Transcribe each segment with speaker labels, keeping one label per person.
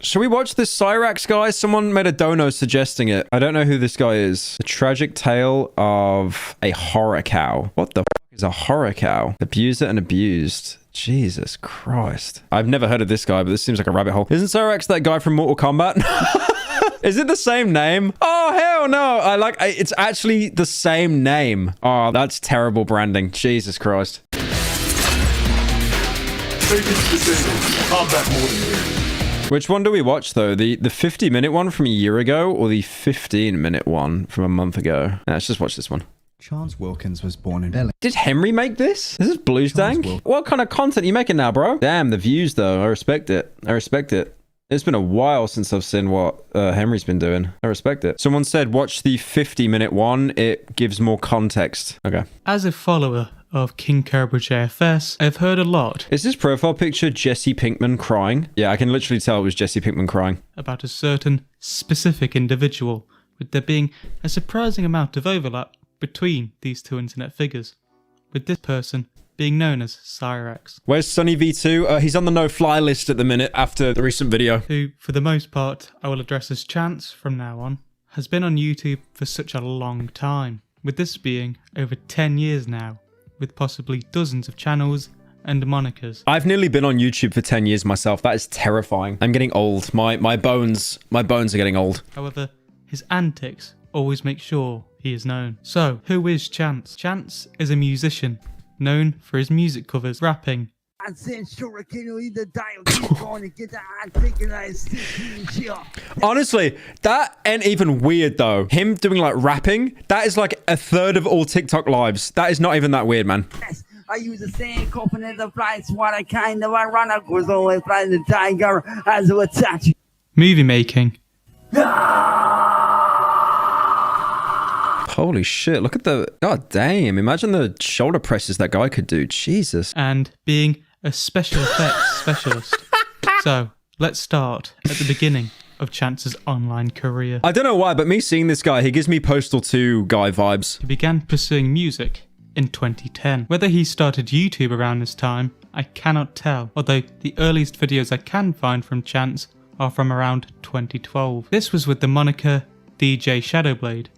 Speaker 1: Should we watch this Cyrax guy? Someone made a dono suggesting it. I don't know who this guy is. The tragic tale of a horror cow. What the f is a horror cow? Abuser and abused. Jesus Christ. I've never heard of this guy, but this seems like a rabbit hole. Isn't Cyrax that guy from Mortal Kombat? Is it the same name? Oh, hell no. It's actually the same name. Oh, that's terrible branding. Jesus Christ. Which one do we watch, though? The 50-minute one from a year ago or the 15-minute one from a month ago? Let's just watch this one.
Speaker 2: Charles Wilkins was born in Bellingham.
Speaker 1: Did Henry make this? This is Blues Dank? What kind of content are you making now, bro? Damn, the views, though. I respect it. I respect it. It's been a while since I've seen what Henry's been doing. I respect it. Someone said, watch the 50-minute one. It gives more context. Okay.
Speaker 3: As a follower of King Cobra JFS, I've heard a lot.
Speaker 1: Is this profile picture Jesse Pinkman crying? Yeah, I can literally tell it was Jesse Pinkman crying.
Speaker 3: About a certain specific individual, with there being a surprising amount of overlap between these two internet figures, with this person being known as Cyrax.
Speaker 1: Where's Sunny V2? He's on the no-fly list at the minute after the recent video.
Speaker 3: Who, for the most part, I will address as Chance from now on, has been on YouTube for such a long time, with this being over 10 years now, with possibly dozens of channels and monikers.
Speaker 1: I've nearly been on YouTube for 10 years myself. That is terrifying. I'm getting old. My bones are getting old.
Speaker 3: However, his antics always make sure he is known. So, who is Chance? Chance is a musician, known for his music covers, rapping,
Speaker 1: honestly, that ain't even weird though. Him doing like rapping, that is like a third of all TikTok lives. That is not even that weird, man.
Speaker 4: I use the same company that flies what I kind of ironic was always flying the tiger as a attack.
Speaker 3: movie making,
Speaker 1: Holy shit, look at the... God damn, imagine the shoulder presses that guy could do. Jesus.
Speaker 3: and being a special effects specialist. So, let's start at the beginning of Chance's online career.
Speaker 1: I don't know why, but me seeing this guy, he gives me Postal 2 guy vibes.
Speaker 3: He began pursuing music in 2010. Whether he started YouTube around this time, I cannot tell, although the earliest videos I can find from Chance are from around 2012. This was with the moniker DJ Shadowblade,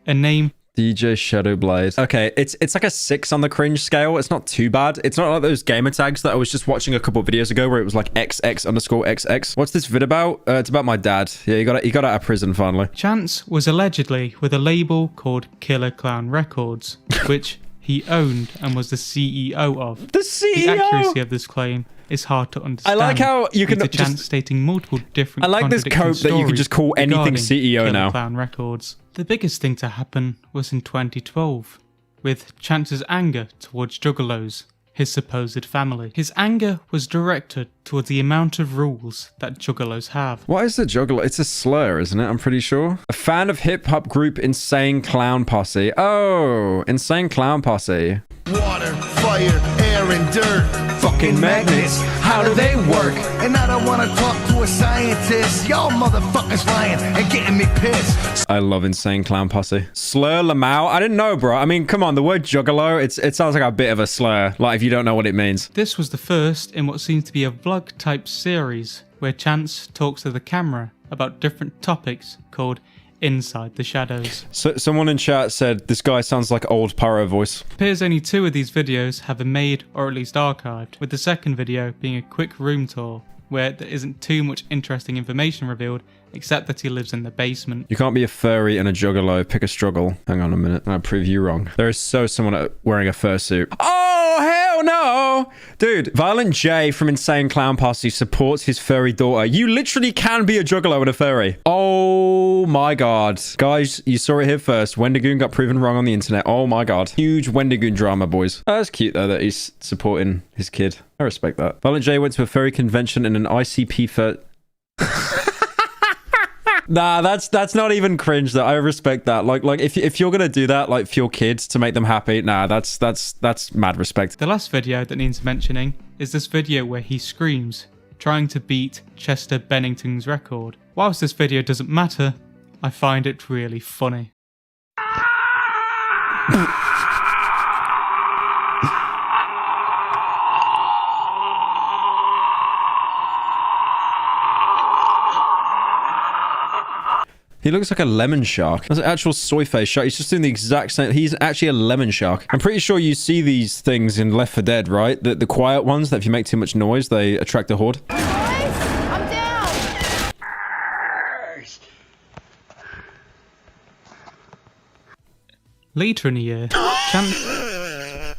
Speaker 3: a name
Speaker 1: DJ Shadowblade. Okay, it's like a 6 on the cringe scale. It's not too bad. It's not like those gamer tags that I was just watching a couple of videos ago where it was like XX_XX. What's this vid about? It's about my dad. Yeah, he got out of prison finally.
Speaker 3: Chance was allegedly with a label called Killer Clown Records, which he owned and was the CEO of.
Speaker 1: The CEO?
Speaker 3: The accuracy of this claim is hard to understand.
Speaker 1: I like how you can
Speaker 3: with the Chance
Speaker 1: just...
Speaker 3: stating multiple different
Speaker 1: I like this cope that you can just call anything CEO
Speaker 3: Killer
Speaker 1: now.
Speaker 3: Clown Records. The biggest thing to happen was in 2012, with Chance's anger towards Juggalos, his supposed family. His anger was directed towards the amount of rules that Juggalos have.
Speaker 1: What is the juggalo? It's a slur, isn't it? I'm pretty sure. A fan of hip-hop group Insane Clown Posse. Oh, Insane Clown Posse.
Speaker 5: Water, fire, air, and dirt.
Speaker 1: Fucking magnets, how do they work?
Speaker 5: And I don't want to talk to a scientist. Y'all motherfuckers lying and getting me pissed.
Speaker 1: I love Insane Clown Posse. Slur Lamau? I didn't know, bro. I mean, come on, the word juggalo, it sounds like a bit of a slur. Like, if you don't know what it means.
Speaker 3: This was the first in what seems to be a vlog-type series where Chance talks to the camera about different topics called Inside the Shadows.
Speaker 1: So, someone in chat said, this guy sounds like old Pyro voice.
Speaker 3: Appears only 2 of these videos have been made or at least archived, with the second video being a quick room tour where there isn't too much interesting information revealed except that he lives in the basement.
Speaker 1: You can't be a furry and a juggalo. Pick a struggle. Hang on a minute. I'll prove you wrong. There is someone wearing a fursuit. Oh, hell no! Dude, Violent J from Insane Clown Posse supports his furry daughter. You literally can be a juggalo and a furry. Oh my god. Guys, you saw it here first. Wendigoon got proven wrong on the internet. Oh my god. Huge Wendigoon drama, boys. That's cute, though, that he's supporting his kid. I respect that. Violent J went to a furry convention in an ICP fur... Nah, that's not even cringe though. I respect that. Like if you're gonna do that, like for your kids to make them happy, nah, that's mad respect.
Speaker 3: The last video that needs mentioning is this video where he screams, trying to beat Chester Bennington's record. Whilst this video doesn't matter, I find it really funny.
Speaker 1: He looks like a lemon shark. That's an actual soy face shark. He's just doing the exact same. He's actually a lemon shark. I'm pretty sure you see these things in Left 4 Dead, right? The quiet ones that if you make too much noise, they attract a horde.
Speaker 6: I'm down.
Speaker 3: Later in the year, Chance...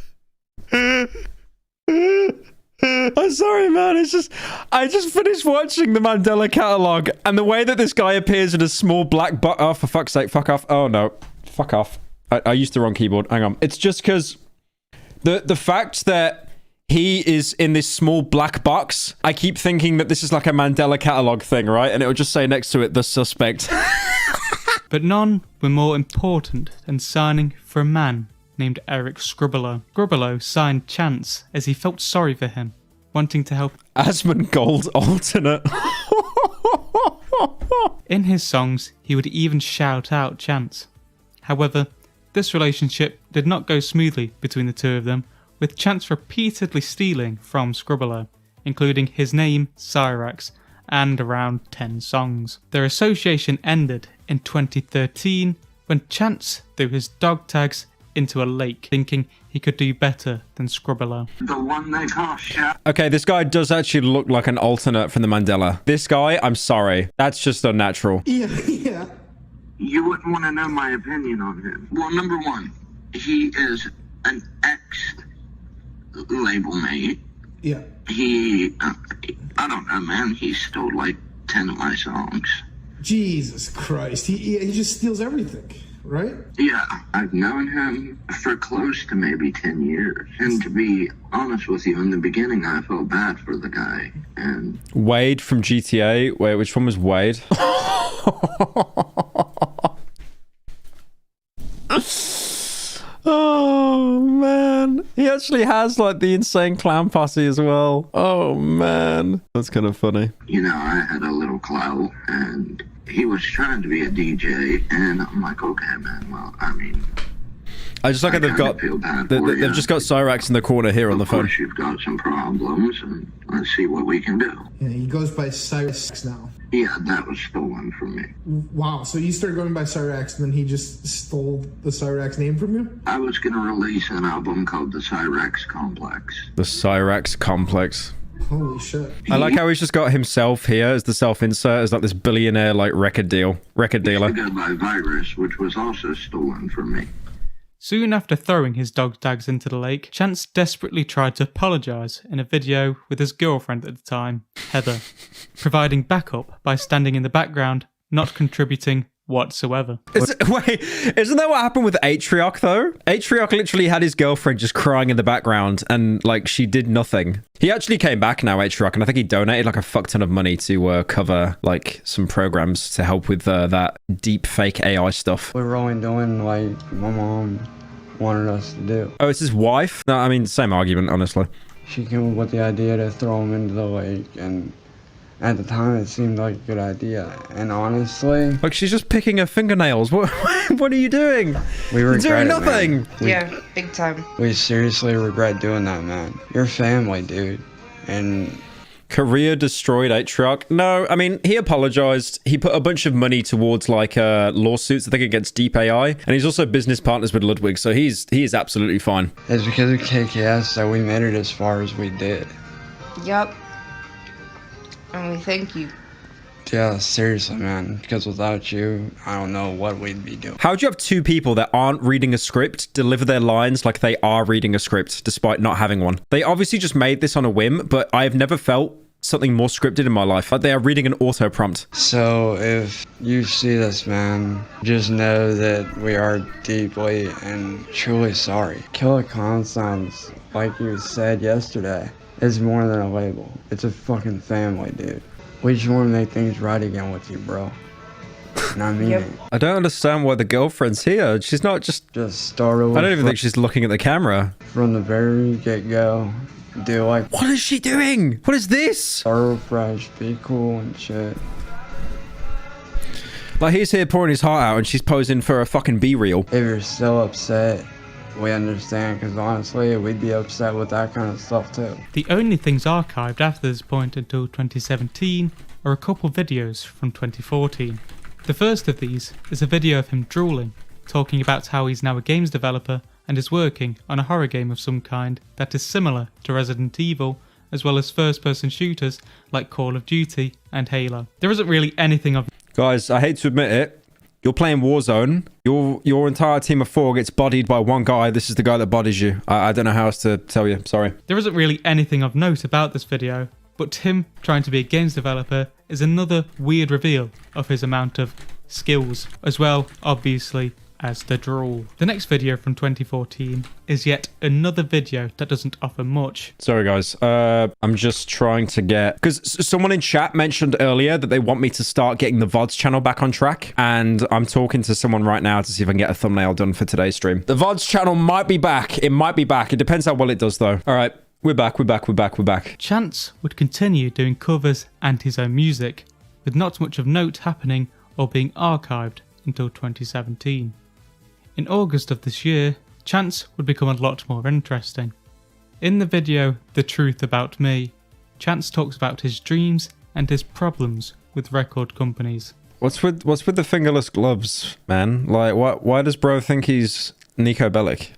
Speaker 1: I'm sorry, man. It's just... I just finished watching the Mandela catalogue, and the way that this guy appears in a small black butt... Oh, for fuck's sake. Fuck off. Oh, no. Fuck off. I used the wrong keyboard. Hang on. It's just because... The fact that he is in this small black box, I keep thinking that this is like a Mandela catalogue thing, right? And it would just say next to it, the suspect.
Speaker 3: But none were more important than signing for a man named Eric Scribbler. Scribbler signed Chance as he felt sorry for him, wanting to help.
Speaker 1: Asmund Gold alternate.
Speaker 3: In his songs, he would even shout out Chance. However, this relationship did not go smoothly between the two of them, with Chance repeatedly stealing from Scribbler, including his name, Cyrax, and around 10 songs. Their association ended in 2013 when Chance threw his dog tags into a lake, thinking he could do better than Scribbler.
Speaker 4: The one they call Shaq.
Speaker 1: Okay, this guy does actually look like an alternate from the Mandela. This guy, I'm sorry. That's just unnatural.
Speaker 7: Yeah.
Speaker 4: You wouldn't want to know my opinion on him. Well, number one, he is an ex-label mate.
Speaker 7: Yeah.
Speaker 4: I don't know, man. He stole like 10 of my songs.
Speaker 7: Jesus Christ. He just steals everything, right?
Speaker 4: Yeah, I've known him for close to maybe 10 years. And to be honest with you, in the beginning, I felt bad for the guy. And
Speaker 1: Wade from GTA. Wait, which one was Wade? Oh, man. He actually has, like, the insane clown posse as well. Oh, man. That's kind of funny.
Speaker 4: you know, I had a little clout, and he was trying to be a DJ, and I'm like, okay, man, well, I mean,
Speaker 1: I just like how they've got...
Speaker 4: feel bad
Speaker 1: They've
Speaker 4: for you.
Speaker 1: just got Cyrax in the corner here on the
Speaker 4: Of
Speaker 1: phone.
Speaker 4: course, you've got some problems, and let's see what we can do.
Speaker 7: Yeah, he goes by Cyrax now.
Speaker 4: Yeah, that was stolen from me.
Speaker 7: Wow, so you started going by Cyrax and then he just stole the Cyrax name from you?
Speaker 4: I was going to release an album called The Cyrax Complex.
Speaker 1: The Cyrax Complex.
Speaker 7: Holy shit.
Speaker 1: I like how he's just got himself here as the self-insert, as like this billionaire, like, record dealer.
Speaker 4: To go by Virus, which was also stolen from me.
Speaker 3: Soon after throwing his dog tags into the lake, Chance desperately tried to apologise in a video with his girlfriend at the time, Heather, providing backup by standing in the background, not contributing whatsoever.
Speaker 1: Wait, isn't that what happened with Atrioc, though? Atrioc literally had his girlfriend just crying in the background, and, like, she did nothing. He actually came back now, Atrioc, and I think he donated, like, a fuck ton of money to cover, like, some programs to help with that deep fake AI stuff.
Speaker 8: We were only doing like my mom wanted us to do.
Speaker 1: Oh, it's his wife? No, I mean, same argument, honestly.
Speaker 8: She came up with the idea to throw him into the lake, and at the time it seemed like a good idea. And honestly,
Speaker 1: Like, she's just picking her fingernails. What What are you doing?
Speaker 8: we
Speaker 1: You're
Speaker 8: regret
Speaker 1: doing
Speaker 8: it,
Speaker 1: nothing.
Speaker 8: man.
Speaker 6: Yeah, big time.
Speaker 8: We seriously regret doing that, man. You're family, dude. And
Speaker 1: Career destroyed, Atrioc. No, I mean, he apologized. He put a bunch of money towards, like, lawsuits, I think, against Deep AI. And he's also business partners with Ludwig, so he is absolutely fine.
Speaker 8: it's because of KKS that we made it as far as we did.
Speaker 6: Yup. And we thank you.
Speaker 8: Yeah, seriously, man. Because without you, I don't know what we'd be doing.
Speaker 1: How do you have two people that aren't reading a script deliver their lines like they are reading a script despite not having one? They obviously just made this on a whim, but I have never felt something more scripted in my life. Like they are reading an auto prompt.
Speaker 8: So if you see this, man, just know that we are deeply and truly sorry. Killer Khan sounds, like you said yesterday, is more than a label. It's a fucking family, dude. We just want to make things right again with you, bro. And I mean
Speaker 6: Yep.
Speaker 8: it.
Speaker 1: I don't understand why the girlfriend's here. She's not just...
Speaker 8: Just start over
Speaker 1: I don't even think she's looking at the camera.
Speaker 8: from the very get-go. Do like
Speaker 1: What is she doing? What is this?
Speaker 8: start over fresh, be cool and shit.
Speaker 1: Like, he's here pouring his heart out and she's posing for a fucking B-reel.
Speaker 8: If you're still upset, we understand, because honestly, we'd be upset with that kind of stuff too.
Speaker 3: The only things archived after this point until 2017 are a couple videos from 2014. The first of these is a video of him drooling, talking about how he's now a games developer and is working on a horror game of some kind that is similar to Resident Evil, as well as first-person shooters like Call of Duty and Halo. There isn't really anything of...
Speaker 1: Guys, I hate to admit it. You're playing Warzone. Your entire team of 4 gets bodied by one guy. This is the guy that bodies you. I don't know how else to tell you. Sorry.
Speaker 3: There isn't really anything of note about this video, but him trying to be a games developer is another weird reveal of his amount of skills, as well, obviously, as the drool. The next video from 2014 is yet another video that doesn't offer much.
Speaker 1: Sorry, guys. I'm just trying to get... Because someone in chat mentioned earlier that they want me to start getting the VODS channel back on track. And I'm talking to someone right now to see if I can get a thumbnail done for today's stream. The VODS channel might be back. It might be back. It depends how well it does, though. All right. We're back.
Speaker 3: Chance would continue doing covers and his own music, with not much of note happening or being archived until 2017. In August of this year, Chance would become a lot more interesting. In the video The Truth About Me, Chance talks about his dreams and his problems with record companies.
Speaker 1: What's with the fingerless gloves, man? Like, why does bro think he's Nico Bellic?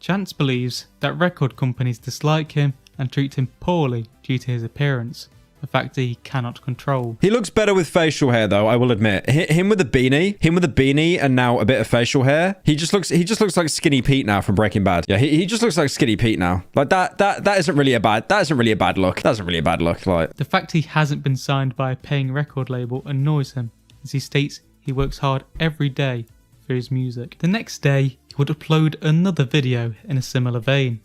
Speaker 3: Chance believes that record companies dislike him and treat him poorly due to his appearance, a factor he cannot control.
Speaker 1: He looks better with facial hair, though, I will admit. Him with a beanie, and now a bit of facial hair. He just looks like Skinny Pete now from Breaking Bad. Yeah, he just looks like Skinny Pete now. Like that isn't really a bad look. That's a really bad look. Like,
Speaker 3: the fact he hasn't been signed by a paying record label annoys him, as he states he works hard every day for his music. The next day, he would upload another video in a similar vein.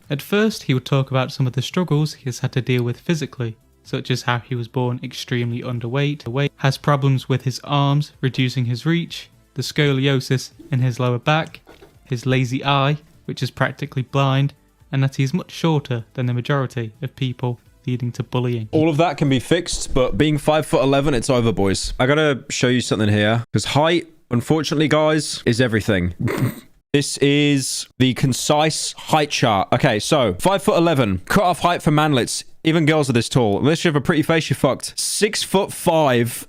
Speaker 3: At first, he would talk about some of the struggles he has had to deal with physically, such as how he was born extremely underweight, has problems with his arms, reducing his reach, the scoliosis in his lower back, his lazy eye, which is practically blind, and that he is much shorter than the majority of people, leading to bullying.
Speaker 1: all of that can be fixed, but being 5'11", it's over, boys. I gotta show you something here, because height, unfortunately, guys, is everything. This is the concise height chart. Okay, so 5'11", cut off height for manlets. Even girls are this tall. Unless you have a pretty face, you're fucked. 6'5".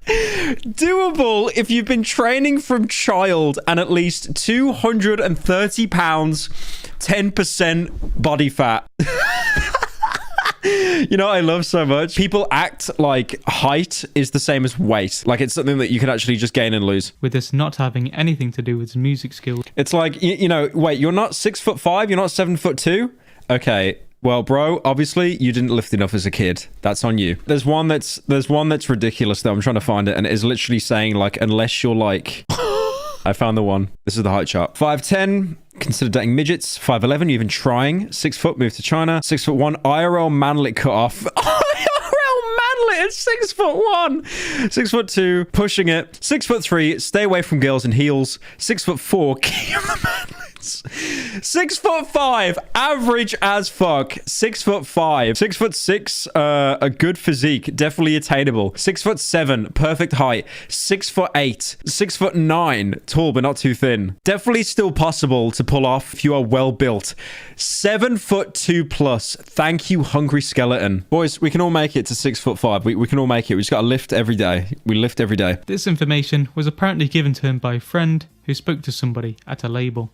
Speaker 1: Doable if you've been training from child and at least 230 pounds, 10% body fat. You know what I love so much? People act like height is the same as weight. Like it's something that you can actually just gain and lose.
Speaker 3: With this not having anything to do with his music skills.
Speaker 1: It's like, you know, wait, you're not 6'5", you're not 7'2"? Okay, well, bro, obviously you didn't lift enough as a kid. That's on you. There's one that's ridiculous though. I'm trying to find it, and it is literally saying like, unless you're like... I found the one. This is the height chart. 5'10", consider dating midgets. 5'11", you even trying. 6 foot, move to China. 6'1", IRL manlet cut off. IRL manlet at 6'1". 6'2", pushing it. 6'3", stay away from girls in heels. 6'4", keep the manlets. 6'5", average as fuck. 6'5". 6'6", a good physique, definitely attainable. 6'7", perfect height. 6'8", 6'9", tall but not too thin. Definitely still possible to pull off if you are well built. 7'2" plus. Thank you, hungry skeleton. Boys, we can all make it to 6'5". We can all make it. We just gotta lift every day. We lift every day.
Speaker 3: This information was apparently given to him by a friend who spoke to somebody at a label.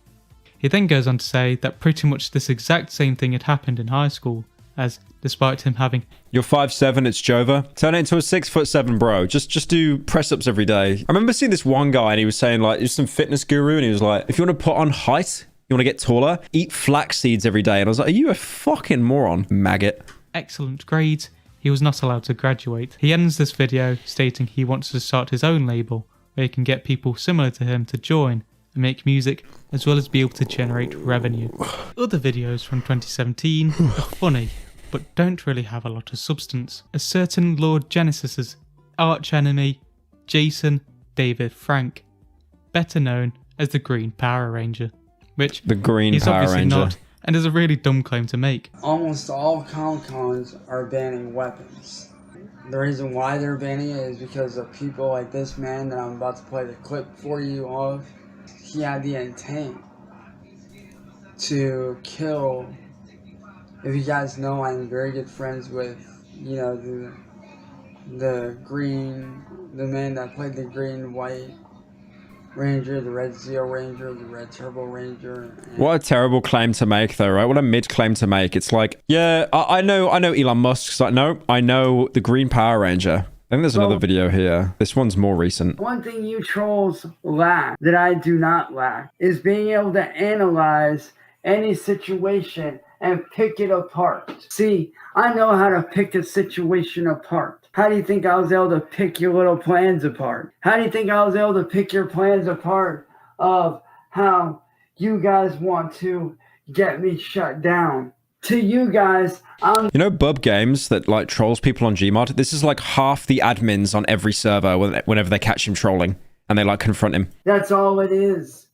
Speaker 3: He then goes on to say that pretty much this exact same thing had happened in high school, as despite him having...
Speaker 1: You're 5'7", it's Jova. Turn it into a 6'7", bro. Just do press-ups every day. I remember seeing this one guy and he was saying like, he was some fitness guru and he was like, if you want to put on height, you want to get taller, eat flax seeds every day. And I was like, are you a fucking moron, maggot?
Speaker 3: Excellent grades, he was not allowed to graduate. He ends this video stating he wants to start his own label, where he can get people similar to him to join and make music, as well as be able to generate revenue. Other videos from 2017 are funny, but don't really have a lot of substance. A certain Lord Genesis's arch enemy, Jason David Frank, better known as the Green Power Ranger, which
Speaker 1: the Green
Speaker 3: he's
Speaker 1: Power
Speaker 3: obviously
Speaker 1: Ranger.
Speaker 3: not, and is a really dumb claim to make.
Speaker 8: Almost all Comic-Cons are banning weapons. The reason why they're banning it is because of people like this man that I'm about to play the clip for you of. He had the intent to kill. If you guys know, I'm very good friends with, you know, the man that played the green, white Ranger, the red Zeo Ranger, the red Turbo Ranger.
Speaker 1: What a terrible claim to make, though, right? What a mid claim to make. It's like, yeah, I know Elon Musk's like, no, I know the Green Power Ranger. I think there's another video here. This one's more recent.
Speaker 9: One thing you trolls lack that I do not lack is being able to analyze any situation and pick it apart. See, I know how to pick a situation apart. How do you think I was able to pick your little plans apart? How do you think I was able to pick your plans apart of how you guys want to get me shut down? To you guys,
Speaker 1: you know Bub Games that like trolls people on Gmod? This is like half the admins on every server whenever they catch him trolling and they like confront him.
Speaker 9: That's all it is.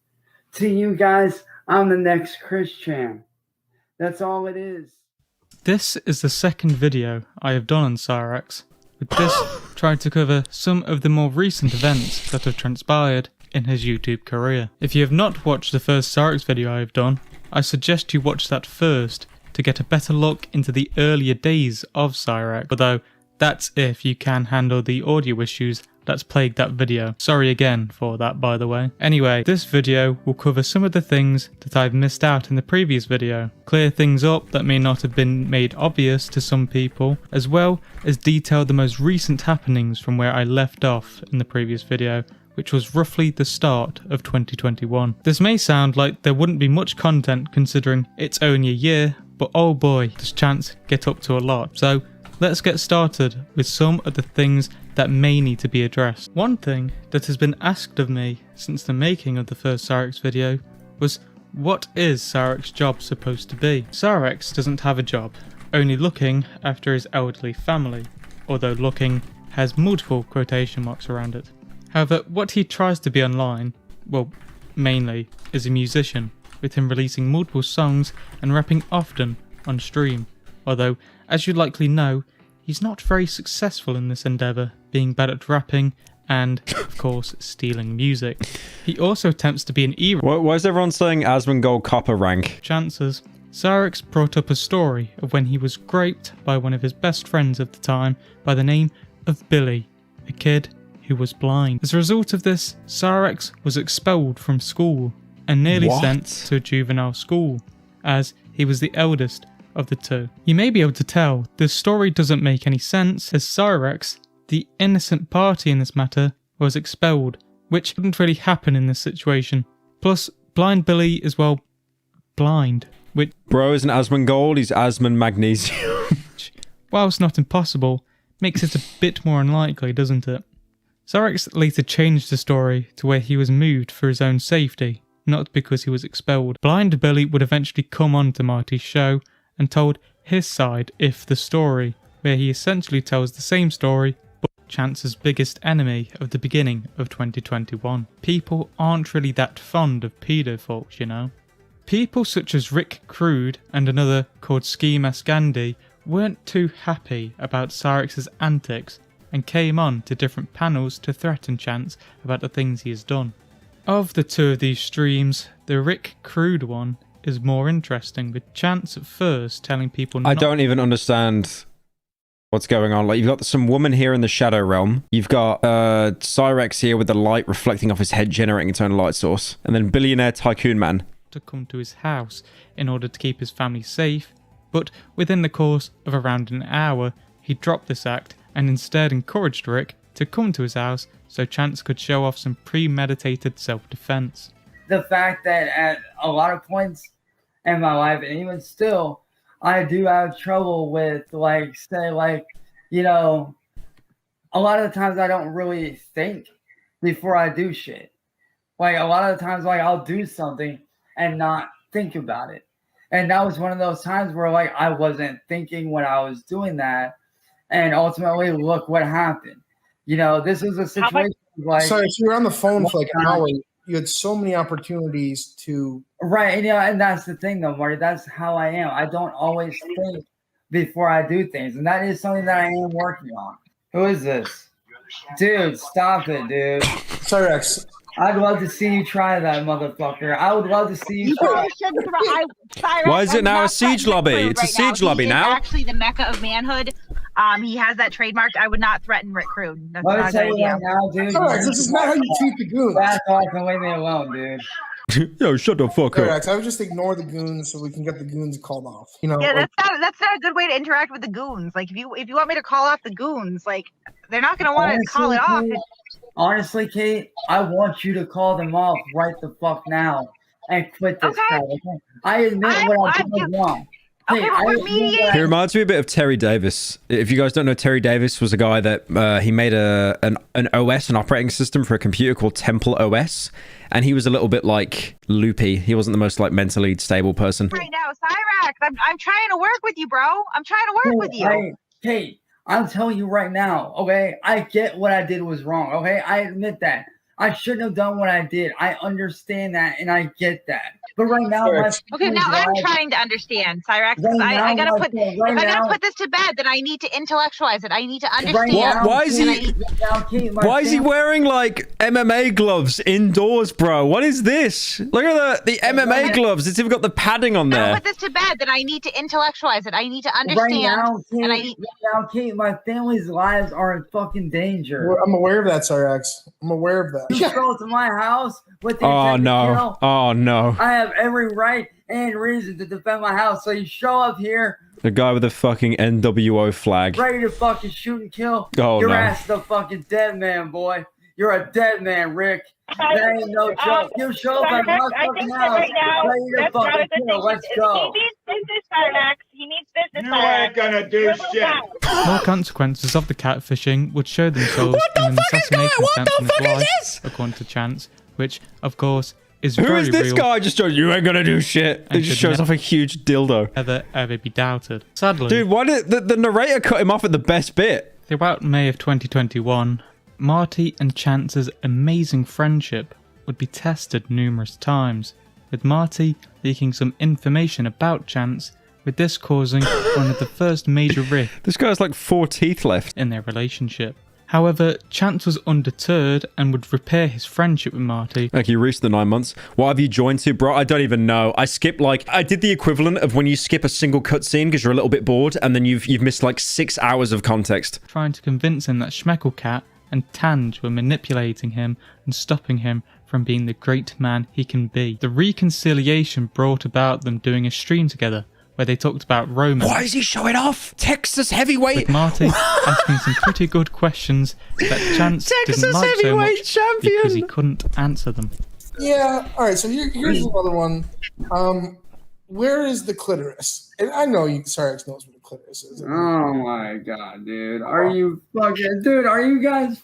Speaker 9: To you guys, I'm the next Christian. That's all it is.
Speaker 3: This is the second video I have done on Cyrax, with this trying to cover some of the more recent events that have transpired in his YouTube career. If you have not watched the first Cyrax video I have done, I suggest you watch that first to get a better look into the earlier days of Cyrax, although that's if you can handle the audio issues that's plagued that video. Sorry again for that, by the way. Anyway, this video will cover some of the things that I've missed out in the previous video, clear things up that may not have been made obvious to some people, as well as detail the most recent happenings from where I left off in the previous video, which was roughly the start of 2021. This may sound like there wouldn't be much content considering it's only a year, but oh boy, does Chance get up to a lot. So let's get started with some of the things that may need to be addressed. One thing that has been asked of me since the making of the first Cyrax video was, what is Cyrax's job supposed to be? Cyrax doesn't have a job, only looking after his elderly family, although looking has multiple quotation marks around it. However, what he tries to be online, well, mainly, is a musician, with him releasing multiple songs and rapping often on stream, although, as you likely know, he's not very successful in this endeavour, being bad at rapping and, of course, stealing music. He also attempts to be an
Speaker 1: Why is everyone saying Asmongold Copper rank?
Speaker 3: Chances. Cyrax brought up a story of when he was graped by one of his best friends of the time by the name of Billy, a kid who was blind. As a result of this, Cyrax was expelled from school and nearly sent to a juvenile school, as he was the eldest of the two. You may be able to tell this story doesn't make any sense, as Cyrax, the innocent party in this matter, was expelled, which wouldn't really happen in this situation. Plus, blind Billy is, well, blind, which...
Speaker 1: Bro isn't Asmongold, he's Asmon Magnesium.
Speaker 3: whilst not impossible, makes it a bit more unlikely, doesn't it? Cyrax later changed the story to where he was moved for his own safety, not because he was expelled. Blind Billy would eventually come on to Marty's show and told his side if the story, where he essentially tells the same story but Chance's biggest enemy of the beginning of 2021. People aren't really that fond of pedo folks, you know. People such as Rick Crude and another called Ski Mask Andy weren't too happy about Cyrax's antics and came on to different panels to threaten Chance about the things he has done. Of the two of these streams, the Rick Crude one is more interesting, with Chance at first telling people not...
Speaker 1: I don't even understand what's going on. Like, you've got some woman here in the Shadow Realm. You've got Cyrax here with the light reflecting off his head, generating its own light source. And then Billionaire Tycoon Man
Speaker 3: to come to his house in order to keep his family safe, but within the course of around an hour, he dropped this act and instead encouraged Rick to come to his house so Chance could show off some premeditated self-defense.
Speaker 9: The fact that at a lot of points in my life, and even still, I do have trouble with, like, say, like, you know, a lot of the times I don't really think before I do shit. Like, a lot of the times, like, I'll do something and not think about it. And that was one of those times where, like, I wasn't thinking when I was doing that. And ultimately, look what happened. You know, this is a situation like...
Speaker 7: Sorry, so you were on the phone for like an hour. You had so many opportunities to...
Speaker 9: Right, and, you know, and that's the thing, though, Marty. That's how I am. I don't always think before I do things. And that is something that I am working on. Who is this? Dude, stop it, dude.
Speaker 7: Cyrax.
Speaker 9: I'd love to see you try that, motherfucker. I would love to see you try.
Speaker 1: Why is it now a siege lobby? It's a siege lobby now.
Speaker 10: Actually, the mecca of manhood. He has that trademarked. I would not threaten Rick Crew. That's
Speaker 9: Let
Speaker 10: not
Speaker 9: me
Speaker 10: a
Speaker 9: tell
Speaker 10: good
Speaker 9: you
Speaker 10: idea.
Speaker 9: right now, dude.
Speaker 7: Cyrax, this is not how you treat the goons.
Speaker 9: That's why I can leave me alone, dude.
Speaker 1: Yo, shut the fuck up.
Speaker 7: Cyrax, I would just ignore the goons so we can get the goons called off. You know,
Speaker 10: Yeah,
Speaker 7: like,
Speaker 10: that's not a good way to interact with the goons. Like if you want me to call off the goons, like they're not gonna want to call it off.
Speaker 9: Honestly, Kate, I want you to call them off right the fuck now and quit this crap. Okay? I admit what I did was wrong.
Speaker 10: Okay,
Speaker 9: Hey,
Speaker 10: but we're mediating.
Speaker 1: He reminds me a bit of Terry Davis. If you guys don't know, Terry Davis was a guy that he made an OS, an operating system for a computer called Temple OS, and he was a little bit like loopy. He wasn't the most like mentally stable person.
Speaker 10: Right now, Cyrax, I'm trying to work with you, bro. I'm trying to work with you.
Speaker 9: Kate, I'm telling you right now, okay? I get what I did was wrong, okay? I admit that. I shouldn't have done what I did. I understand that, and I get that. But right now,
Speaker 10: okay, now I'm trying to understand, Cyrax. I gotta put. If I gotta put this to bed, then I need to intellectualize it. I need to understand.
Speaker 1: Why is he wearing like MMA gloves indoors, bro? What is this? Look at the MMA gloves. It's even got the padding on there.
Speaker 10: If I put this to bed, then I need to intellectualize it. I need to understand.
Speaker 9: Right now, Kate, my family's lives are in fucking danger.
Speaker 7: I'm aware of that, Cyrax. I'm aware of that.
Speaker 9: You go to my house with the
Speaker 1: Oh
Speaker 9: intent to
Speaker 1: no!
Speaker 9: kill.
Speaker 1: Oh no!
Speaker 9: I have every right and reason to defend my house. So you show up here,
Speaker 1: The guy with the fucking NWO flag.
Speaker 9: ready to fucking shoot and kill.
Speaker 1: Oh,
Speaker 9: Your
Speaker 1: no.
Speaker 9: ass is a fucking dead man, boy. You're a dead man, Rick. That ain't no joke. You show up at my fucking house, ready to fucking kill. Let's go.
Speaker 10: He needs business, Cyrax. He needs business.
Speaker 5: You ain't gonna do shit.
Speaker 3: More consequences of the catfishing would show themselves in an assassination attempt on his life, according to Chance, which, of course, is
Speaker 1: Who
Speaker 3: very
Speaker 1: is this
Speaker 3: real
Speaker 1: guy? Just shows you ain't gonna do shit.
Speaker 3: and
Speaker 1: It just
Speaker 3: should
Speaker 1: shows off a huge dildo.
Speaker 3: ever be doubted. Sadly,
Speaker 1: Dude, why did the narrator cut him off at the best bit?
Speaker 3: throughout May of 2021, Marty and Chance's amazing friendship would be tested numerous times, with Marty leaking some information about Chance, with this causing one of the first major rifts
Speaker 1: This guy's like 4 teeth left.
Speaker 3: in their relationship. However, Chance was undeterred and would repair his friendship with Marty.
Speaker 1: Like, you reached the 9 months. What have you joined to, bro? I don't even know. I skipped, like, I did the equivalent of when you skip a single cutscene because you're a little bit bored, and then you've missed like 6 hours of context.
Speaker 3: Trying to convince him that Schmecklecat and Tange were manipulating him and stopping him from being the great man he can be. The reconciliation brought about them doing a stream together where they talked about romance.
Speaker 1: Why is he showing off? Texas heavyweight.
Speaker 3: With Marty asking some pretty good questions that Chance
Speaker 1: Texas
Speaker 3: didn't like so
Speaker 1: heavyweight
Speaker 3: much
Speaker 1: champion.
Speaker 3: because he couldn't answer them.
Speaker 7: Yeah. All right. So here's another one. Where is the clitoris? And I know Cyrax knows what the clitoris is.
Speaker 9: Oh my god, dude. Are you fucking... Dude, are you guys...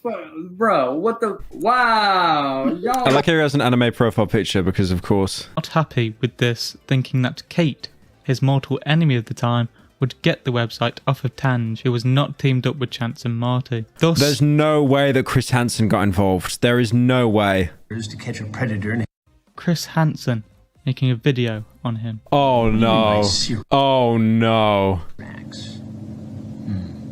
Speaker 9: Bro, what the... Wow. Y'all...
Speaker 1: I like how he has an anime profile picture because, of course.
Speaker 3: Not happy with this, thinking that Kate, his mortal enemy of the time, would get the website off of Tange, who was not teamed up with Chance and Marty. Thus,
Speaker 1: There's no way that Chris Hansen got involved. There is no way.
Speaker 5: To catch a predator.
Speaker 3: Chris Hansen making a video on him.
Speaker 1: Oh no. Oh no.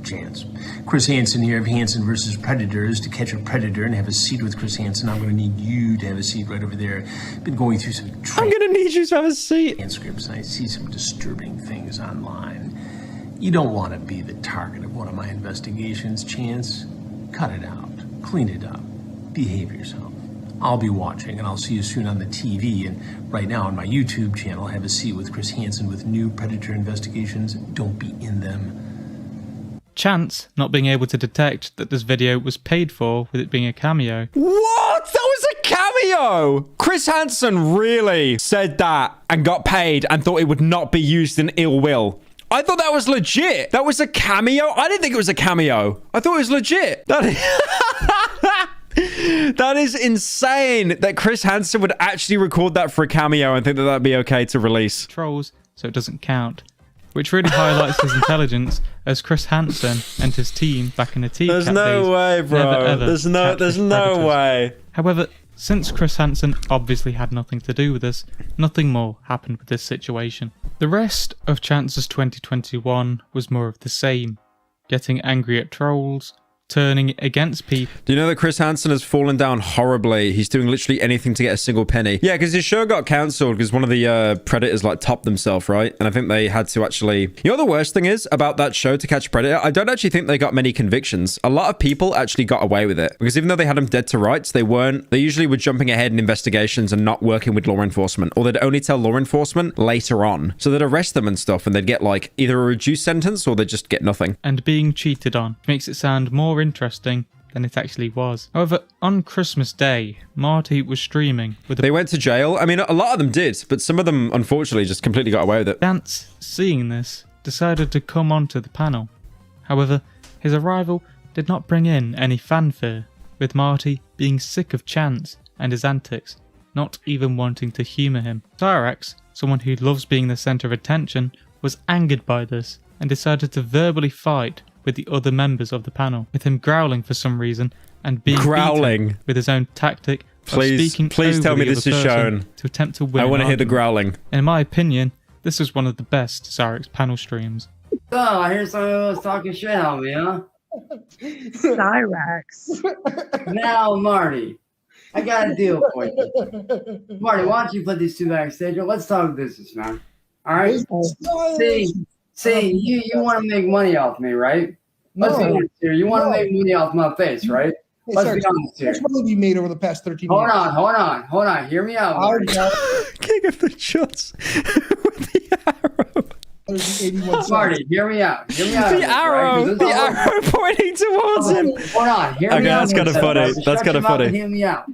Speaker 5: Chance. Chris Hansen here of Hansen versus Predators. To catch a predator and have a seat with Chris Hansen, I'm going to need you to have a seat right over there. Been going through some
Speaker 1: I'm gonna need you to have a seat.
Speaker 5: transcripts and I see some disturbing things online. You don't want to be the target of one of my investigations, Chance. Cut it out. Clean it up. Behave yourself. I'll be watching and I'll see you soon on the TV. And right now on my YouTube channel, have a seat with Chris Hansen with new Predator investigations. Don't be in them.
Speaker 3: Chance not being able to detect that this video was paid for with it being a cameo.
Speaker 1: What? That was a cameo! Chris Hansen really said that and got paid and thought it would not be used in ill will. I thought that was legit. That was a cameo? I didn't think it was a cameo. I thought it was legit. That is insane that Chris Hansen would actually record that for a cameo and think that that'd be okay to release.
Speaker 3: Trolls, so it doesn't count. Which really highlights his intelligence as Chris Hansen and his team back in the T-Cat
Speaker 1: There's no
Speaker 3: days
Speaker 1: way, bro.
Speaker 3: never, ever
Speaker 1: There's
Speaker 3: catfished
Speaker 1: no
Speaker 3: predators.
Speaker 1: way.
Speaker 3: However, since Chris Hansen obviously had nothing to do with this, nothing more happened with this situation. The rest of Chance's 2021 was more of the same. Getting angry at trolls, turning against people.
Speaker 1: Do you know that Chris Hansen has fallen down horribly? He's doing literally anything to get a single penny. Yeah, because his show got cancelled because one of the Predators like topped themselves, right? And I think they had to actually... You know what the worst thing is about that show, To Catch a Predator? I don't actually think they got many convictions. A lot of people actually got away with it because even though they had them dead to rights, they usually were jumping ahead in investigations and not working with law enforcement, or they'd only tell law enforcement later on. So they'd arrest them and stuff, and they'd get like either a reduced sentence or they'd just get nothing.
Speaker 3: And being cheated on makes it sound more interesting than it actually was. However, on Christmas Day, Marty was streaming with
Speaker 1: They went to jail. I mean, a lot of them did, but some of them, unfortunately, just completely got away with it.
Speaker 3: Chance, seeing this, decided to come onto the panel. However, his arrival did not bring in any fanfare, with Marty being sick of Chance and his antics, not even wanting to humour him. Cyrax, someone who loves being the centre of attention, was angered by this and decided to verbally fight with the other members of the panel, with him growling for some reason and being beaten with his own tactic of speaking
Speaker 1: please
Speaker 3: over
Speaker 1: tell me
Speaker 3: the
Speaker 1: this
Speaker 3: other
Speaker 1: is
Speaker 3: person
Speaker 1: shown.
Speaker 3: to attempt to win.
Speaker 1: I want to hear the
Speaker 3: argument.
Speaker 1: growling.
Speaker 3: In my opinion, this was one of the best Cyrax panel streams.
Speaker 9: Oh, I hear someone was talking shit on me, huh?
Speaker 11: Cyrax.
Speaker 9: Now, Marty, I got a deal for you. Marty, why don't you put these two backstage? Let's talk business, man. All right? See, you want to make money off me, right? Let's be honest here. You want to make money off my face, right?
Speaker 7: Hey,
Speaker 9: Let's
Speaker 7: sorry,
Speaker 9: be honest here.
Speaker 7: how much money have you made over the past 13
Speaker 9: Hold
Speaker 7: years?
Speaker 9: on. Hear me out, Marty.
Speaker 1: King of the shots with the arrow.
Speaker 9: Marty, hear me out. The
Speaker 1: arrow pointing towards him.
Speaker 9: Hold on, hear me out.
Speaker 1: That's kind of funny. That's kind of funny.
Speaker 9: Hear me out.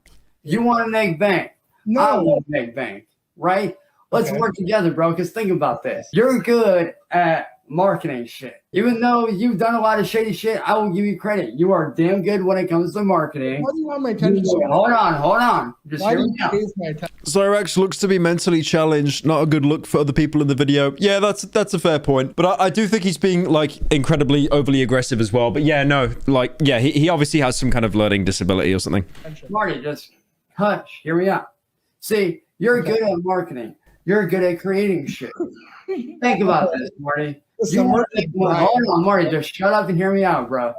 Speaker 9: You want to make bank.
Speaker 7: No.
Speaker 9: I want to make bank, right? Let's work together, bro, because think about this. You're good at marketing shit. Even though you've done a lot of shady shit, I will give you credit. You are damn good when it comes to marketing.
Speaker 7: Why do you want my attention?
Speaker 9: Hold on. Just
Speaker 7: Why
Speaker 9: hear
Speaker 7: do
Speaker 9: me
Speaker 7: you
Speaker 9: out.
Speaker 7: chase my attention?
Speaker 1: Cyrax looks to be mentally challenged. Not a good look for other people in the video. Yeah, that's a fair point. But I do think he's being like incredibly overly aggressive as well. But yeah, no, like, yeah, he obviously has some kind of learning disability or something.
Speaker 9: Marty, just hush. Hear me out. See, you're good at marketing. You're good at creating shit. Think about this, Marty. You want to make money. Hold on, Marty. Just shut up and hear me out, bro.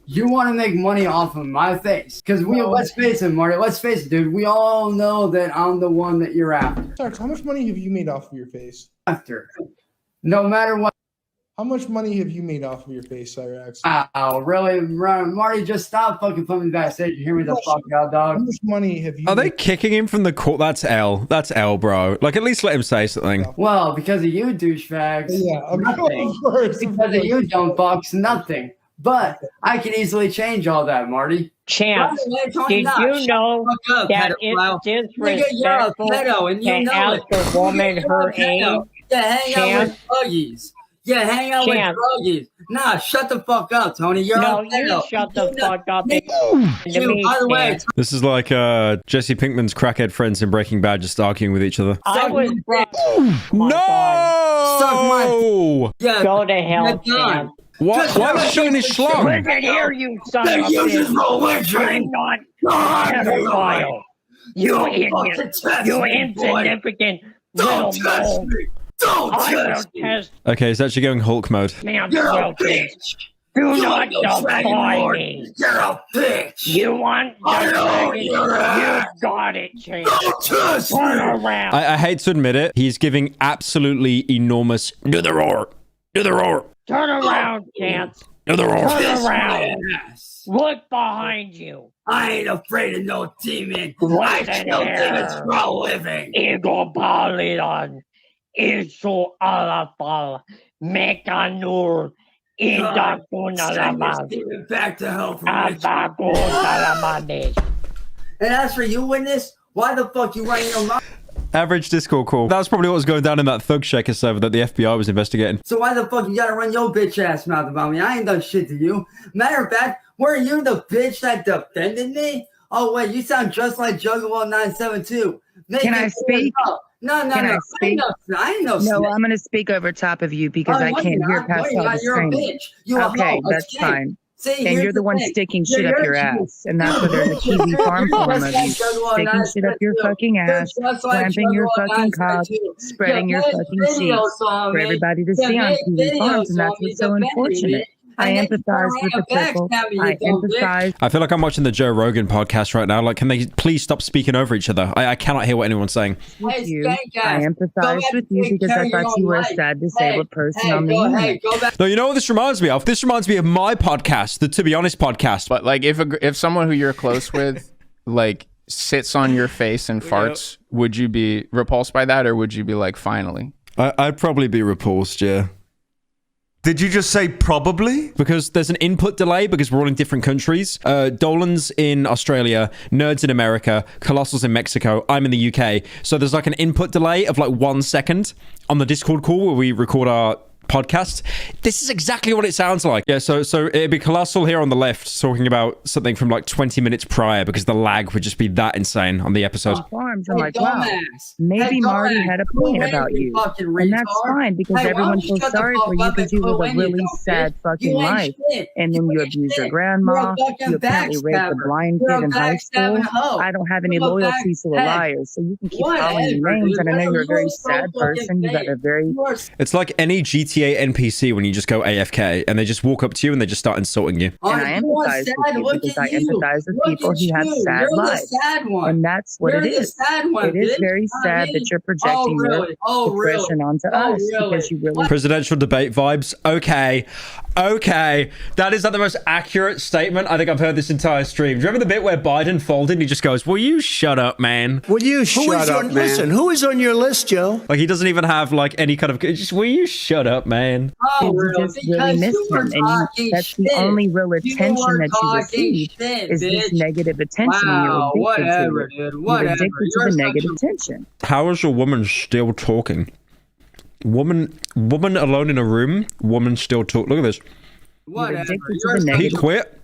Speaker 9: You want to make money off of my face. Because let's face it, Marty. Let's face it, dude. We all know that I'm the one that you're after.
Speaker 7: Sark, how much money have you made off of your face?
Speaker 9: No matter what.
Speaker 7: How much money have you made off of your face, Cyrax?
Speaker 9: Oh, really? Marty, just stop fucking putting me backstage. You hear me the fuck out, dog?
Speaker 7: How much money have you
Speaker 1: Are they kicking him from the court? That's L. That's L, bro. Like, at least let him say something.
Speaker 9: Well, because of you, douchebags.
Speaker 7: Yeah,
Speaker 9: nothing.
Speaker 7: of course.
Speaker 9: Because of you, dumb fucks, nothing. But I can easily change all that, Marty.
Speaker 11: Chance, did you know that it's disrespectful to ask a woman her age?
Speaker 9: Yeah, hang out with buggies. Yeah, hang out with druggies. Nah, shut the fuck up, Tony. You're on
Speaker 11: you shut the fuck up.
Speaker 9: By the way,
Speaker 1: This is like Jesse Pinkman's crackhead friends in Breaking Bad just arguing with each other.
Speaker 11: I was
Speaker 1: No!
Speaker 9: yeah,
Speaker 11: go to hell, Chance.
Speaker 1: Why was showing his schlong?
Speaker 11: Listen here, you son of a bitch. I'm not a pedophile. You idiot. You insignificant little mole. I will test
Speaker 1: Okay, it's actually going Hulk mode.
Speaker 11: Chance Wilkins. Do not defy me.
Speaker 9: You're a bitch.
Speaker 11: You want the dragon? You got it, Chance. Turn around.
Speaker 1: I hate to admit it, he's giving absolutely enormous... Do the roar! Do the roar!
Speaker 11: Turn around, Chance.
Speaker 1: Do the roar!
Speaker 11: Turn around. Look behind you.
Speaker 9: I ain't afraid of no demon.
Speaker 11: Listen
Speaker 9: I kill demons for a living.
Speaker 11: Ego Balidon. Isu alafal. Mekanur. Indacunalaman.
Speaker 9: Back to hell from
Speaker 11: Abacunalamades.
Speaker 9: And as for you, witness, why the fuck you running your mouth?
Speaker 1: Average Discord call. That's probably what was going down in that Thug Shaker server that the FBI was investigating.
Speaker 9: So why the fuck you gotta run your bitch ass mouth about me? I ain't done shit to you. Matter of fact, were you the bitch that defended me? Oh wait, you sound just like Juggalo 972.
Speaker 12: Can I speak?
Speaker 9: No.
Speaker 12: I speak?
Speaker 9: I ain't no
Speaker 12: No,
Speaker 9: snitch.
Speaker 12: I'm going to speak over top of you because I can't hear past all the
Speaker 9: You're a
Speaker 12: screaming.
Speaker 9: bitch. You a
Speaker 12: Okay,
Speaker 9: hoe, a
Speaker 12: that's
Speaker 9: snake.
Speaker 12: fine.
Speaker 9: See,
Speaker 12: And you're the one sticking shit up your ass. And that's why there's a TV farm full of you. Sticking shit up your fucking ass, clamping your fucking cock, spreading your fucking cheeks for everybody to see on TV farms. And that's what's so unfortunate. I empathize with the people. I empathize.
Speaker 1: I feel like I'm watching the Joe Rogan podcast right now. Like, can they please stop speaking over each other? I cannot hear what anyone's saying.
Speaker 12: With you. I empathize with you because I thought you were a sad disabled person on the internet.
Speaker 1: No, you know what this reminds me of? This reminds me of my podcast, the To Be Honest podcast.
Speaker 13: But like, if someone who you're close with, like, sits on your face and farts, would you be repulsed by that, or would you be like, finally?
Speaker 1: I'd probably be repulsed, yeah.
Speaker 14: Did you just say probably?
Speaker 1: Because there's an input delay because we're all in different countries. Dolan's in Australia, Nerds in America, Colossal's in Mexico, I'm in the UK. So there's like an input delay of like 1 second on the Discord call where we record our podcast. This is exactly what it sounds like. Yeah, so it'd be Colossal here on the left talking about something from like 20 minutes prior because the lag would just be that insane on the episode.
Speaker 12: Farms are like, wow, maybe Marty had a point about you. And that's fine because everyone feels sorry for you because you live a really sad fucking life. And then you abuse your grandma. You apparently raped a blind kid in high school. I don't have any loyalty to a liar. So you can keep calling me names. And I know you're a very sad person. You got a very...
Speaker 1: It's like any GTA NPC when you just go AFK and they just walk up to you and they just start insulting you.
Speaker 12: And I empathize with you because I empathize with people who have sad lives. And that's what it is. It is very sad that you're projecting your depression onto us because you really...
Speaker 1: Presidential debate vibes. Okay. That is like the most accurate statement I think I've heard this entire stream. Do you remember the bit where Biden folded and he just goes, will you shut up, man?
Speaker 15: Will you shut up, man? Listen, who is on your list, Joe?
Speaker 1: Like, he doesn't even have like any kind of... Just, will you shut up, man?
Speaker 12: You just really miss him, and that's the only real attention that you receive is this negative attention. You're addicted to it. You're addicted to the negative attention.
Speaker 1: How is a woman still talking? Woman alone in a room. Woman still talk. Look at this.
Speaker 12: You're addicted to the negative
Speaker 1: He quit.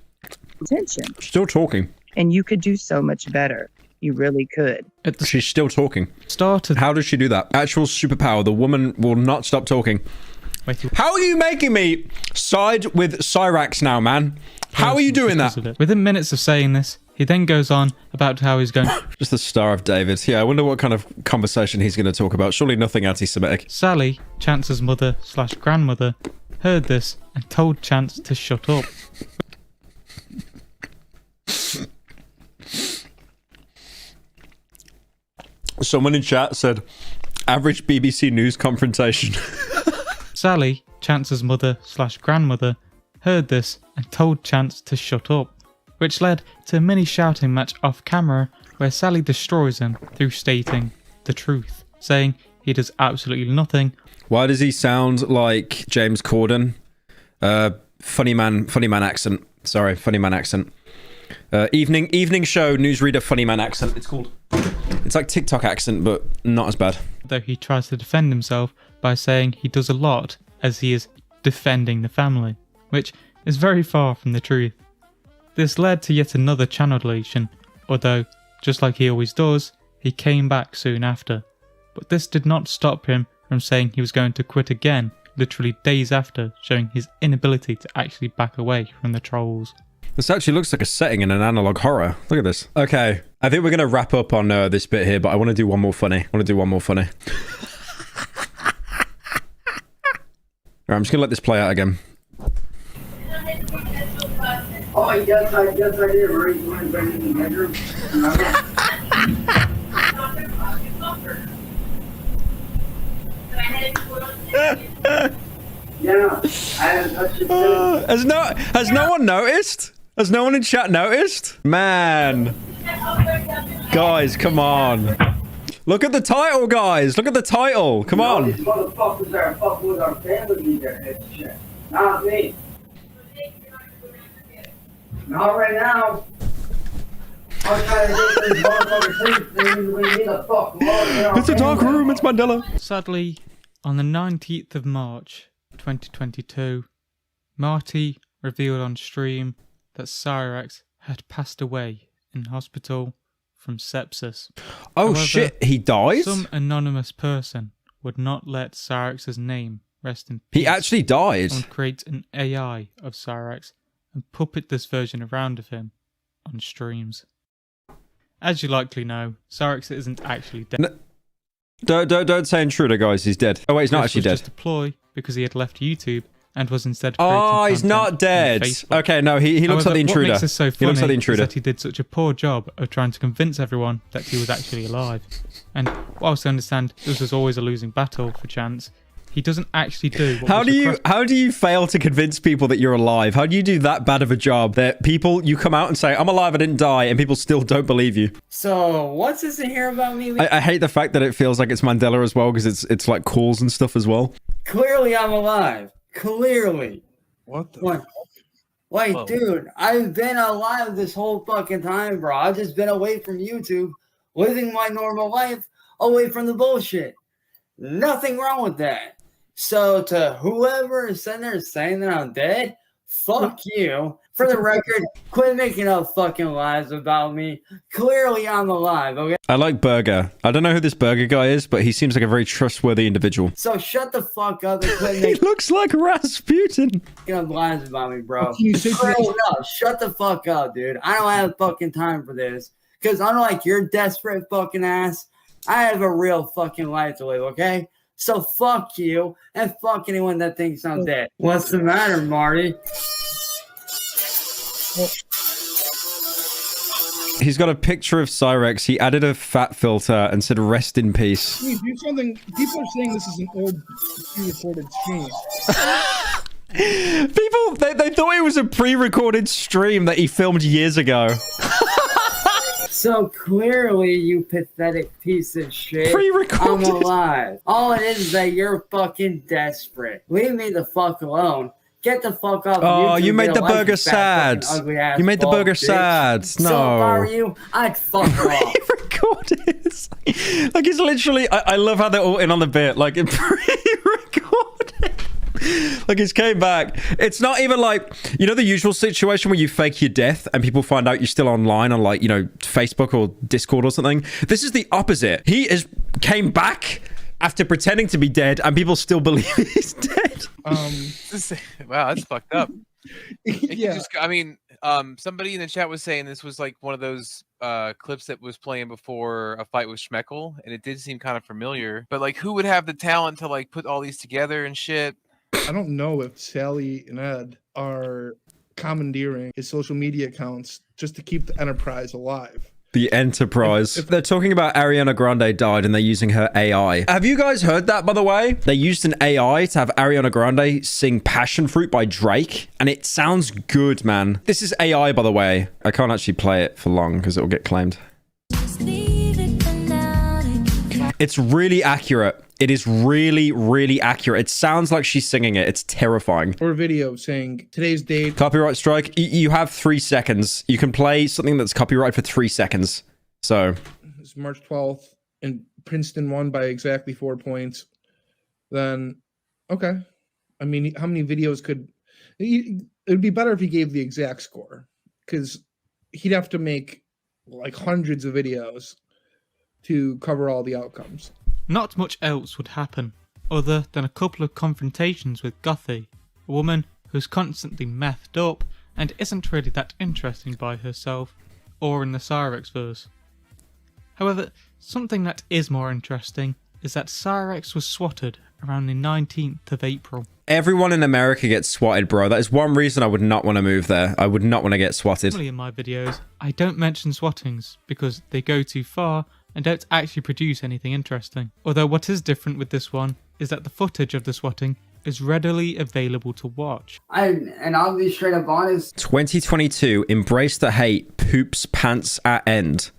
Speaker 12: attention.
Speaker 1: Still talking.
Speaker 12: And you could do so much better. You really could.
Speaker 1: She's still talking. How does she do that? Actual superpower. The woman will not stop talking. How are you making me side with Cyrax now, man? How are you doing that?
Speaker 3: Within minutes of saying this, he then goes on about how he's going...
Speaker 1: Just the Star of David. Yeah, I wonder what kind of conversation he's going to talk about. Surely nothing anti-Semitic.
Speaker 3: Sally, Chance's mother/grandmother, heard this and told Chance to shut up.
Speaker 1: Someone in chat said, average BBC News confrontation.
Speaker 3: Sally, Chance's mother/grandmother, heard this and told Chance to shut up, which led to a mini shouting match off camera where Sally destroys him through stating the truth, saying he does absolutely nothing.
Speaker 1: Why does he sound like James Corden? Funny man accent. Sorry, funny man accent. Evening show newsreader funny man accent. It's called. It's like TikTok accent, but not as bad.
Speaker 3: Though he tries to defend himself by saying he does a lot as he is defending the family, which is very far from the truth. This led to yet another channel deletion, although, just like he always does, he came back soon after. But this did not stop him from saying he was going to quit again, literally days after, showing his inability to actually back away from the trolls.
Speaker 1: This actually looks like a setting in an analog horror. Look at this. Okay, I think we're going to wrap up on this bit here, but I want to do one more funny. Alright, I'm just going to let this play out again.
Speaker 9: Oh, yes, I did. Were you going to bring in the bedroom? Yeah, I haven't touched it.
Speaker 1: Has no one noticed? Has no one in chat noticed? Man. Guys, come on. Look at the title, guys. Look at the title. Come on.
Speaker 9: These motherfuckers are fucking with our family there. Not me. Not right now. I'm trying to get these motherfuckers things. We need a fuck.
Speaker 1: It's a dark room. It's Mandela.
Speaker 3: Sadly, on the 19th of March, 2022, Marty revealed on stream that Cyrax had passed away in hospital from sepsis.
Speaker 1: Oh,
Speaker 3: However,
Speaker 1: shit, he died?
Speaker 3: Some anonymous person would not let Cyrax's name rest in peace.
Speaker 1: He actually died?
Speaker 3: And create an AI of Cyrax and puppet this version around of him on streams. As you likely know, Cyrax isn't actually dead.
Speaker 1: No, don't say intruder, guys. He's dead. Oh wait, he's not actually dead.
Speaker 3: Just a ploy because he had left YouTube and was instead creating
Speaker 1: he's
Speaker 3: content
Speaker 1: not
Speaker 3: on
Speaker 1: dead.
Speaker 3: Facebook.
Speaker 1: Okay, no, he looks like the intruder.
Speaker 3: What makes this so
Speaker 1: He
Speaker 3: funny
Speaker 1: looks like the intruder.
Speaker 3: is that he did such a poor job of trying to convince everyone that he was actually alive. And whilst I understand this was always a losing battle for Chance, he doesn't actually do what
Speaker 1: How do you fail to convince people that you're alive? How do you do that bad of a job that you come out and say, I'm alive, I didn't die, and people still don't believe you?
Speaker 9: So what's this in here about me?
Speaker 1: I hate the fact that it feels like it's Mandela as well, because it's like calls and stuff as well.
Speaker 9: Clearly I'm alive. Clearly.
Speaker 7: What the
Speaker 9: fuck? Like, dude, I've been alive this whole fucking time, bro. I've just been away from YouTube, living my normal life, away from the bullshit. Nothing wrong with that. So to whoever is sitting there saying that I'm dead, fuck you. For the record, quit making up fucking lies about me. Clearly I'm alive, okay?
Speaker 1: I like Burger. I don't know who this Burger guy is, but he seems like a very trustworthy individual.
Speaker 9: So shut the fuck up and quit
Speaker 1: He
Speaker 9: making
Speaker 1: looks like Rasputin.
Speaker 9: up lies about me, bro. No, shut the fuck up, dude. I don't have fucking time for this. Because unlike your desperate fucking ass, I have a real fucking life to live, okay? So fuck you and fuck anyone that thinks I'm dead. What's the matter, Marty?
Speaker 1: He's got a picture of Cyrex. He added a fat filter and said, rest in peace.
Speaker 7: Can you do something? People are saying this is an old pre-recorded stream.
Speaker 1: People, they thought it was a pre-recorded stream that he filmed years ago.
Speaker 9: So clearly, you pathetic piece of shit,
Speaker 1: Pre-recorded.
Speaker 9: I'm alive. All it is that you're fucking desperate. Leave me the fuck alone. Get the fuck off.
Speaker 1: Oh,
Speaker 9: YouTube,
Speaker 1: you made
Speaker 9: get
Speaker 1: the
Speaker 9: a life,
Speaker 1: burger
Speaker 9: you fat
Speaker 1: sad.
Speaker 9: fucking ugly ass
Speaker 1: You made the
Speaker 9: bald
Speaker 1: burger
Speaker 9: bitch.
Speaker 1: sad.
Speaker 9: So if I were
Speaker 1: No.
Speaker 9: you, I'd fuck off.
Speaker 1: Pre-recorded. Like, he's literally... I love how they're all in on the bit. Like, pre-recorded. Like, he's came back. It's not even like... You know the usual situation where you fake your death and people find out you're still online on, like, you know, Facebook or Discord or something? This is the opposite. He came back after pretending to be dead and people still believe he's dead.
Speaker 16: Wow, that's fucked up.
Speaker 7: Yeah.
Speaker 16: Somebody in the chat was saying this was like one of those clips that was playing before a fight with Schmeckel, and it did seem kind of familiar. But like, who would have the talent to like put all these together and shit?
Speaker 7: I don't know if Sally and Ed are commandeering his social media accounts just to keep the Enterprise alive.
Speaker 1: The Enterprise. They're talking about Ariana Grande died and they're using her AI. Have you guys heard that, by the way? They used an AI to have Ariana Grande sing Passion Fruit by Drake, and it sounds good, man. This is AI, by the way. I can't actually play it for long because it'll get claimed. It's really accurate. It is really, really accurate. It sounds like she's singing it. It's terrifying.
Speaker 7: Or a video saying today's date.
Speaker 1: Copyright strike. You have 3 seconds. You can play something that's copyright for 3 seconds. So
Speaker 7: It's March 12th and Princeton won by exactly 4 points. Then, okay. I mean, how many videos could... It would be better if he gave the exact score, because he'd have to make like hundreds of videos to cover all the outcomes.
Speaker 3: Not much else would happen, other than a couple of confrontations with Gothy, a woman who's constantly methed up and isn't really that interesting by herself or in the Cyrex verse. However, something that is more interesting is that Cyrex was swatted around the 19th of April.
Speaker 1: everyone in America gets swatted, bro. That is one reason I would not want to move there. I would not want to get swatted.
Speaker 3: Normally in my videos, I don't mention swattings because they go too far and don't actually produce anything interesting. Although what is different with this one is that the footage of the swatting is readily available to watch.
Speaker 9: And I'll be straight up honest.
Speaker 1: 2022, embrace the hate, poops pants at end.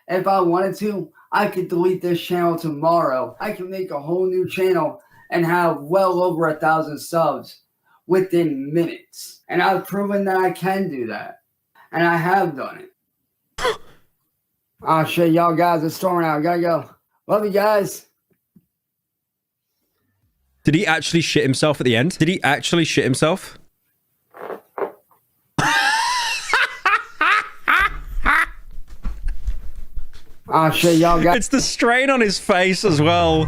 Speaker 9: If I wanted to, I could delete this channel tomorrow. I can make a whole new channel and have well over 1,000 subs within minutes. And I've proven that I can do that. And I have done it. Oh shit, y'all guys are storming out. Gotta go. Love you guys.
Speaker 1: Did he actually shit himself at the end? Did he actually shit himself?
Speaker 9: Oh shit, y'all guys.
Speaker 1: It's the strain on his face as well.